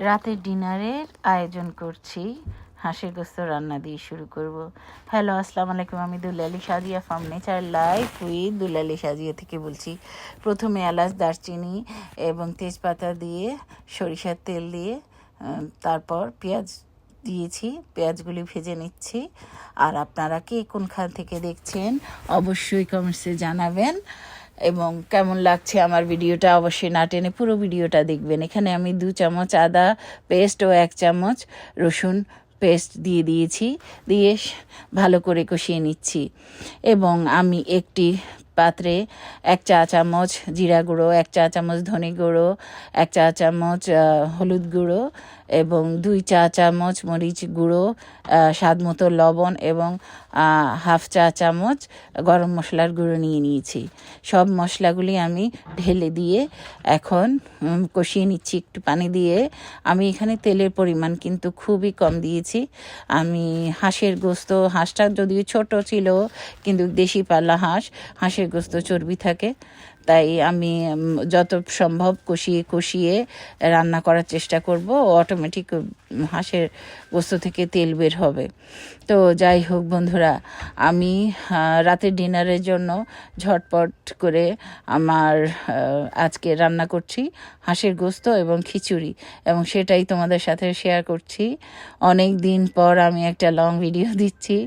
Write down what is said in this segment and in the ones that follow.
রাতের ডিনারের আয়োজন করছি। হাঁসের গোস্ত রান্না দিয়ে শুরু করব। হ্যালো, আসসালামু আলাইকুম। আমি Dulali Sajia from nature life with Dulali Sajia থেকে বলছি। প্রথমে এলাচ, দারচিনি এবং তেজপাতা দিয়ে সরিষার তেল দিয়ে তারপর পেঁয়াজ দিয়েছি। পেঁয়াজগুলি ভেজে নিচ্ছি। আর আপনারা কে কোনখান থেকে দেখছেন অবশ্যই কমেন্টসে জানাবেন, এবং কেমন লাগছে আমার ভিডিওটা অবশ্যই না টেনে পুরো ভিডিওটা দেখবেন। এখানে আমি 2 চামচ আদা পেস্ট ও 1 চামচ রসুন পেস্ট দিয়ে দিয়েছি, দিয়ে ভালো করে কষিয়ে নিচ্ছি। এবং আমি একটি পাত্রে 1 চা চামচ জিরা গুঁড়ো, 1 চা চামচ ধনে গুঁড়ো, 1 চা চামচ হলুদ গুঁড়ো এবং 2 চা চামচ মরিচ গুঁড়ো, স্বাদ মতো লবণ এবং হাফ চা চামচ গরম মশলার গুঁড়ো নিয়ে নিয়েছি। সব মশলাগুলি আমি ঢেলে দিয়ে এখন কষিয়ে নিচ্ছি একটু পানি দিয়ে। আমি এখানে তেলের পরিমাণ কিন্তু খুবই কম দিয়েছি। আমি হাঁসের গোস্ত, হাঁসটা যদিও ছোট ছিল কিন্তু দেশি পাল্লা হাঁসের গোস্ত চর্বি থাকে, তাই আমি যত সম্ভব কষিয়ে কষিয়ে রান্না করার চেষ্টা করব। অটোমেটিক হাঁসের গোস্ত থেকে তেল বের হবে। তো যাই হোক বন্ধুরা, আমি রাতের ডিনারের জন্য ঝটপট করে আমার আজকে রান্না করছি হাঁসের গোস্ত এবং খিচুড়ি, এবং সেটাই তোমাদের সাথে শেয়ার করছি। অনেক দিন পর আমি একটা লং ভিডিও দিচ্ছি।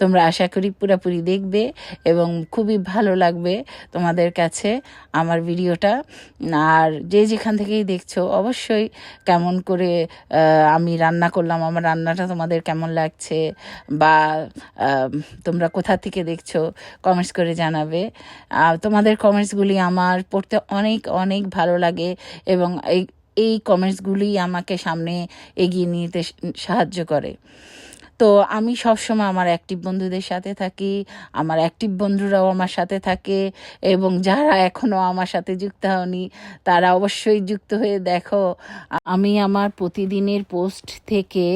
তোমরা আশা করি পুরোপুরি দেখবে এবং খুবই ভালো লাগবে তোমাদের কাছে আমার ভিডিওটা। আর যে যেখান থেকেই দেখছো অবশ্যই কেমন করে আমি রান্না করলাম, আমার রান্নাটা তোমাদের কেমন লাগছে বা তোমরা কোথা থেকে দেখছো কমেন্টস করে জানাবে। তোমাদের কমেন্টসগুলি আমার পড়তে অনেক অনেক ভালো লাগে, এবং এই কমেন্টসগুলি আমাকে সামনে এগিয়ে নিতে সাহায্য করে। তো আমি সবসময় আমার অ্যাক্টিভ বন্ধুদের সাথে থাকি, আমার অ্যাক্টিভ বন্ধুরাও আমার সাথে থাকে, এবং যারা এখনও আমার সাথে যুক্ত হওনি তারা অবশ্যই যুক্ত হয়ে দেখো। আমি আমার প্রতিদিনের পোস্ট থেকে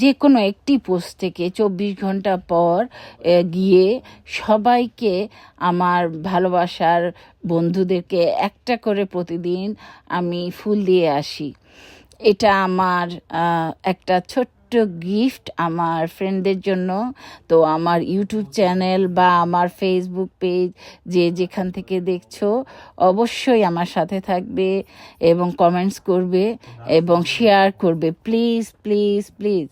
যে কোনো একটি পোস্ট থেকে 24 ঘন্টা পর গিয়ে সবাইকে, আমার ভালোবাসার বন্ধুদেরকে একটা করে প্রতিদিন আমি ফুল দিয়ে আসি। এটা আমার একটা ছোট্ট গিফট আমার ফ্রেন্ডদের জন্য। তো আমার ইউটিউব চ্যানেল বা আমার ফেসবুক পেজ যে যেখান থেকে দেখছো অবশ্যই আমার সাথে থাকবে এবং কমেন্টস করবে এবং শেয়ার করবে। প্লিজ প্লিজ প্লিজ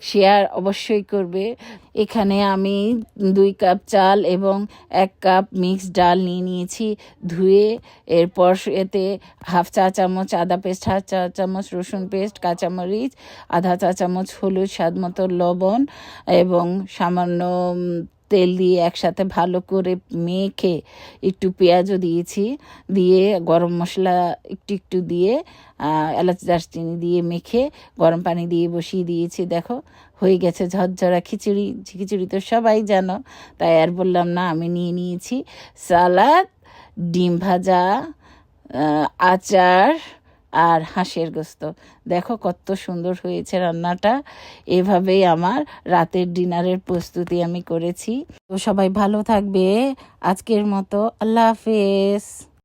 শেয়ার অবশ্যই করবে। এখানে আমি 2 কাপ চাল এবং 1 কাপ মিক্সড ডাল নিয়ে নিয়েছি ধুয়ে। এরপর এতে হাফ চা চামচ আদা পেস্ট, হাফ চা চামচ রসুন পেস্ট, কাঁচামরিচ, আধা চা চামচ হলুদ, স্বাদ মতো লবণ এবং সামান্য তেল দিয়ে একসাথে ভালো করে মেখে, একটু পেঁয়াজও দিয়েছি, দিয়ে গরম মশলা একটু একটু দিয়ে এলাচ দারচিনি দিয়ে মেখে গরম পানি দিয়ে বসিয়ে দিয়েছি। দেখো হয়ে গেছে ঝরঝরা খিচুড়ি। খিচুড়ি তো সবাই জানো, তাই আর বললাম না। আমি নিয়ে নিয়েছি সালাদ, ডিম ভাজা, আচার আর হাঁসের গোস্ত। দেখো কত সুন্দর হয়েছে রান্নাটা। এভাবেই আমার রাতের ডিনারের প্রস্তুতি আমি করেছি। তো সবাই ভালো থাকবে। আজকের মতো আল্লাহ হাফেজ।